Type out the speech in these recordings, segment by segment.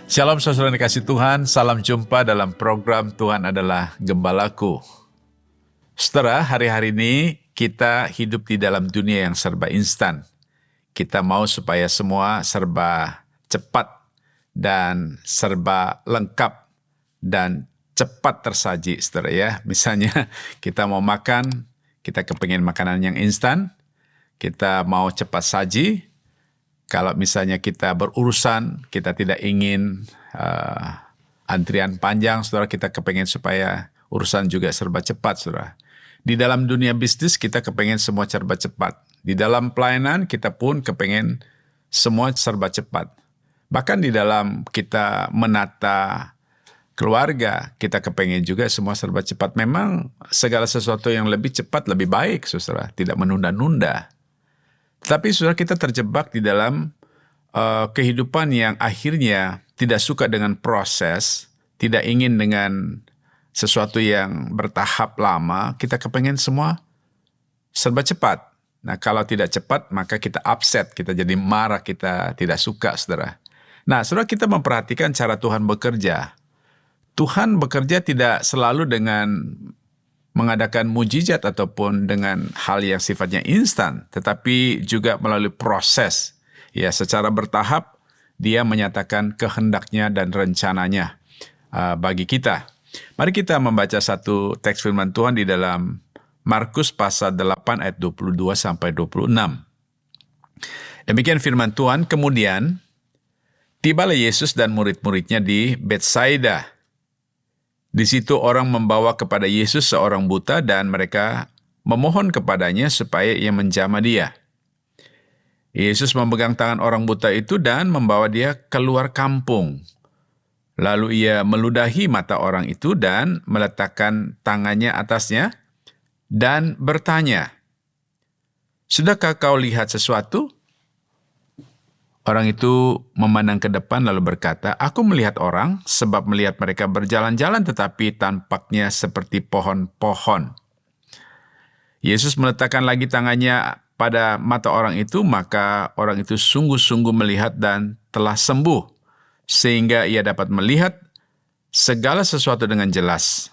Shalom saudara yang dikasih Tuhan, salam jumpa dalam program Tuhan adalah Gembalaku. Saudara, hari-hari ini kita hidup di dalam dunia yang serba instan. Kita mau supaya semua serba cepat dan serba lengkap dan cepat tersaji, saudara ya. Misalnya kita mau makan, kita kepengen makanan yang instan, kita mau cepat saji. Kalau misalnya kita berurusan, kita tidak ingin antrian panjang, saudara, kita kepengen supaya urusan juga serba cepat, saudara. Di dalam dunia bisnis, kita kepengen semua serba cepat. Di dalam pelayanan, kita pun kepengen semua serba cepat. Bahkan di dalam kita menata keluarga, kita kepengen juga semua serba cepat. Memang segala sesuatu yang lebih cepat, lebih baik, saudara. Tidak menunda-nunda. Tapi saudara, kita terjebak di dalam kehidupan yang akhirnya tidak suka dengan proses, tidak ingin dengan sesuatu yang bertahap lama, kita kepengen semua serba cepat. Nah, kalau tidak cepat, maka kita upset, kita jadi marah, kita tidak suka, saudara. Nah, saudara, kita memperhatikan cara Tuhan bekerja. Tuhan bekerja tidak selalu dengan mengadakan mujizat ataupun dengan hal yang sifatnya instan, tetapi juga melalui proses. Ya, secara bertahap dia menyatakan kehendaknya dan rencananya bagi kita. Mari kita membaca satu teks firman Tuhan di dalam Markus pasal 8 ayat 22 sampai 26. Demikian firman Tuhan, kemudian tibalah Yesus dan murid-muridnya di Betsaida. Di situ orang membawa kepada Yesus seorang buta dan mereka memohon kepadanya supaya ia menjamah dia. Yesus memegang tangan orang buta itu dan membawa dia keluar kampung. Lalu ia meludahi mata orang itu dan meletakkan tangannya atasnya dan bertanya, "Sudahkah kau lihat sesuatu?" Orang itu memandang ke depan lalu berkata, "Aku melihat orang, sebab melihat mereka berjalan-jalan tetapi tampaknya seperti pohon-pohon." Yesus meletakkan lagi tangannya pada mata orang itu, maka orang itu sungguh-sungguh melihat dan telah sembuh, sehingga ia dapat melihat segala sesuatu dengan jelas.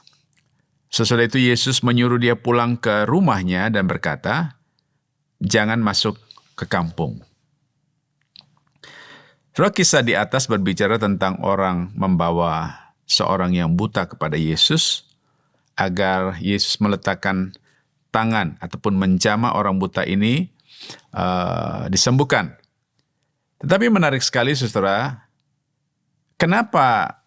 Sesudah itu Yesus menyuruh dia pulang ke rumahnya dan berkata, "Jangan masuk ke kampung." Surah kisah di atas berbicara tentang orang membawa seorang yang buta kepada Yesus agar Yesus meletakkan tangan ataupun menjamah orang buta ini disembuhkan. Tetapi menarik sekali, saudara, kenapa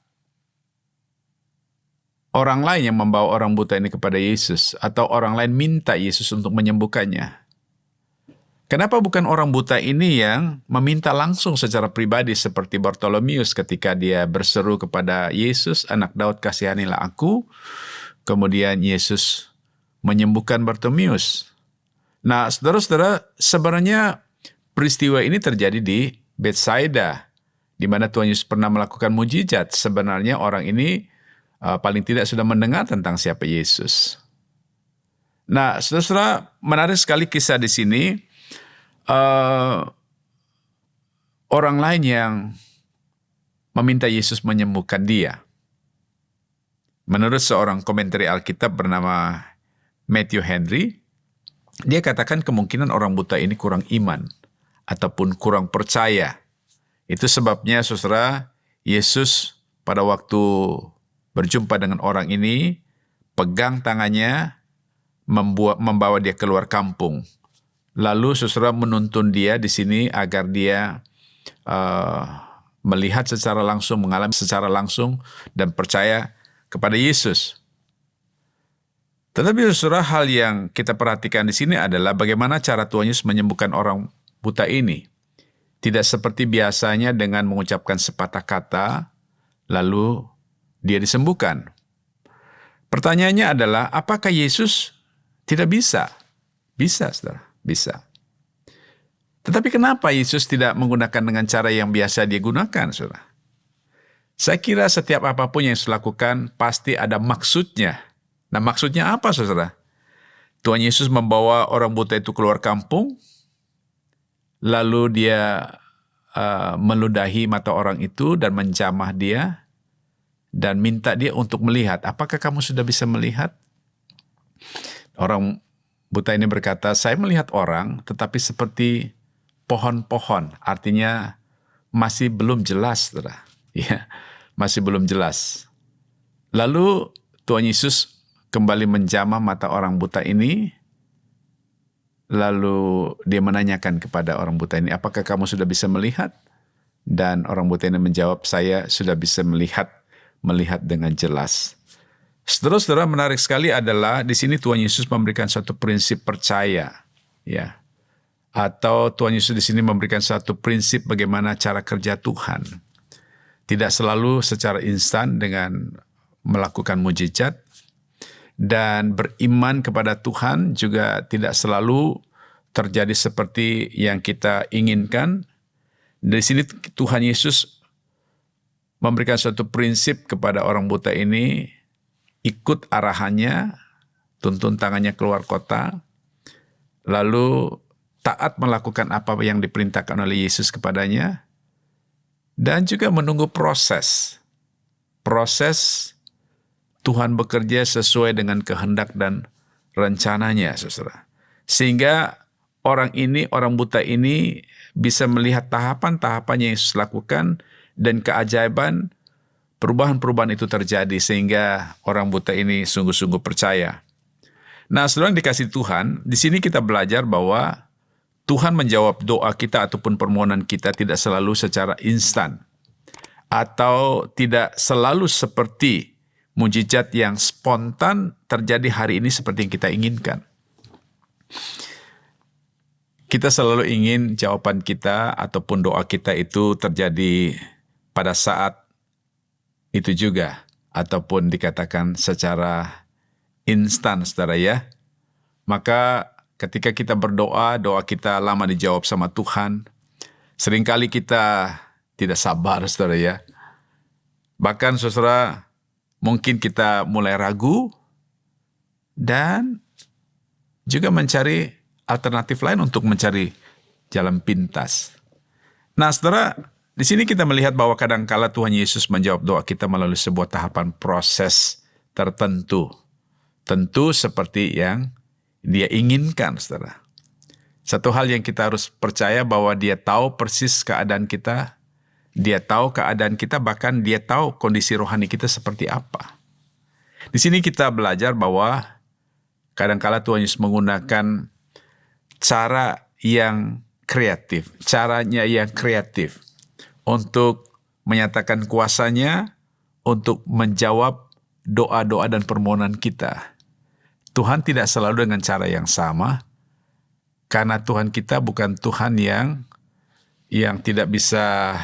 orang lain yang membawa orang buta ini kepada Yesus atau orang lain minta Yesus untuk menyembuhkannya? Kenapa bukan orang buta ini yang meminta langsung secara pribadi seperti Bartolomeus ketika dia berseru kepada Yesus, "Anak Daud, kasihanilah aku." Kemudian Yesus menyembuhkan Bartolomeus. Nah, saudara-saudara, sebenarnya peristiwa ini terjadi di Betsaida, di mana Tuhan Yesus pernah melakukan mujizat. Sebenarnya orang ini paling tidak sudah mendengar tentang siapa Yesus. Nah, saudara-saudara, menarik sekali kisah di sini. Orang lain yang meminta Yesus menyembuhkan dia. Menurut seorang komentari Alkitab bernama Matthew Henry, dia katakan kemungkinan orang buta ini kurang iman ataupun kurang percaya. Itu sebabnya, saudara, Yesus pada waktu berjumpa dengan orang ini, pegang tangannya, membawa dia keluar kampung. Lalu saudara menuntun dia di sini agar dia melihat secara langsung, mengalami secara langsung, dan percaya kepada Yesus. Tetapi saudara, hal yang kita perhatikan di sini adalah bagaimana cara Tuhan Yesus menyembuhkan orang buta ini. Tidak seperti biasanya dengan mengucapkan sepatah kata, lalu dia disembuhkan. Pertanyaannya adalah, apakah Yesus tidak bisa? Bisa, saudara. Bisa. Tetapi kenapa Yesus tidak menggunakan dengan cara yang biasa dia gunakan, saudara? Saya kira setiap apapun yang Yesus lakukan pasti ada maksudnya. Nah, maksudnya apa, saudara? Tuhan Yesus membawa orang buta itu keluar kampung, lalu dia meludahi mata orang itu dan menjamah dia dan minta dia untuk melihat. Apakah kamu sudah bisa melihat? Orang buta ini berkata, saya melihat orang tetapi seperti pohon-pohon. Artinya masih belum jelas, saudara. Ya, masih belum jelas. Lalu Tuhan Yesus kembali menjamah mata orang buta ini. Lalu dia menanyakan kepada orang buta ini, apakah kamu sudah bisa melihat? Dan orang buta ini menjawab, saya sudah bisa melihat dengan jelas. Saudara-saudara, menarik sekali adalah di sini Tuhan Yesus memberikan suatu prinsip percaya, ya. Atau Tuhan Yesus di sini memberikan suatu prinsip bagaimana cara kerja Tuhan. Tidak selalu secara instan dengan melakukan mujizat, dan beriman kepada Tuhan juga tidak selalu terjadi seperti yang kita inginkan. Di sini Tuhan Yesus memberikan suatu prinsip kepada orang buta ini, ikut arahannya, tuntun tangannya keluar kota, lalu taat melakukan apa yang diperintahkan oleh Yesus kepadanya, dan juga menunggu proses Tuhan bekerja sesuai dengan kehendak dan rencananya, saudara. Sehingga orang buta ini bisa melihat tahapan-tahapan yang Yesus lakukan dan keajaiban perubahan-perubahan itu terjadi sehingga orang buta ini sungguh-sungguh percaya. Nah, saudara yang dikasihi Tuhan, di sini kita belajar bahwa Tuhan menjawab doa kita ataupun permohonan kita tidak selalu secara instan atau tidak selalu seperti mujizat yang spontan terjadi hari ini seperti yang kita inginkan. Kita selalu ingin jawaban kita ataupun doa kita itu terjadi pada saat itu juga, ataupun dikatakan secara instan, saudara ya. Maka ketika kita berdoa, doa kita lama dijawab sama Tuhan. Seringkali kita tidak sabar, saudara ya. Bahkan saudara, mungkin kita mulai ragu dan juga mencari alternatif lain untuk mencari jalan pintas. Nah, saudara, di sini kita melihat bahwa kadangkala Tuhan Yesus menjawab doa kita melalui sebuah tahapan proses tertentu. Tentu seperti yang Dia inginkan, saudara. Satu hal yang kita harus percaya bahwa Dia tahu persis keadaan kita. Dia tahu keadaan kita, bahkan Dia tahu kondisi rohani kita seperti apa. Di sini kita belajar bahwa kadangkala Tuhan Yesus menggunakan caranya yang kreatif untuk menyatakan kuasanya, untuk menjawab doa-doa dan permohonan kita. Tuhan tidak selalu dengan cara yang sama, karena Tuhan kita bukan Tuhan yang tidak bisa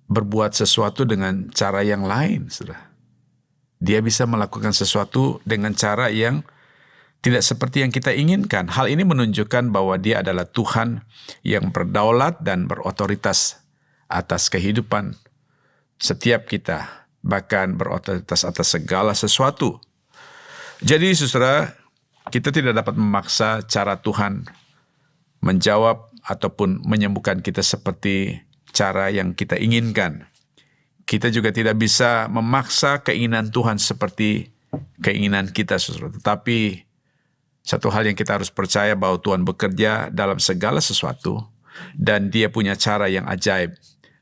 berbuat sesuatu dengan cara yang lain, saudara. Dia bisa melakukan sesuatu dengan cara yang tidak seperti yang kita inginkan. Hal ini menunjukkan bahwa Dia adalah Tuhan yang berdaulat dan berotoritas atas kehidupan setiap kita, bahkan berotoritas atas segala sesuatu. Jadi, saudara, kita tidak dapat memaksa cara Tuhan menjawab ataupun menyembuhkan kita seperti cara yang kita inginkan. Kita juga tidak bisa memaksa keinginan Tuhan seperti keinginan kita, saudara. Tetapi satu hal yang kita harus percaya bahwa Tuhan bekerja dalam segala sesuatu dan Dia punya cara yang ajaib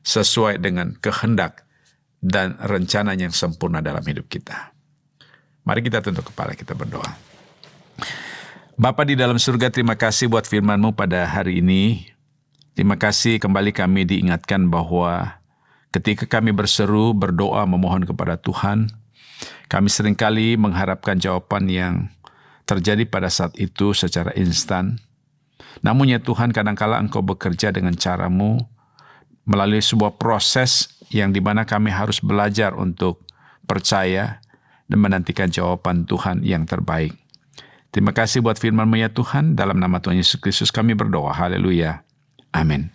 sesuai dengan kehendak dan rencana yang sempurna dalam hidup kita. Mari kita tunduk kepala, kita berdoa. Bapa di dalam surga, terima kasih buat firman-Mu pada hari ini. Terima kasih kembali kami diingatkan bahwa ketika kami berseru, berdoa, memohon kepada Tuhan, kami seringkali mengharapkan jawaban yang terjadi pada saat itu secara instan. Namun ya Tuhan, kadangkala Engkau bekerja dengan cara-Mu melalui sebuah proses yang dimana kami harus belajar untuk percaya dan menantikan jawaban Tuhan yang terbaik. Terima kasih buat firman-Mu ya Tuhan. Dalam nama Tuhan Yesus Kristus kami berdoa. Haleluya. Amin.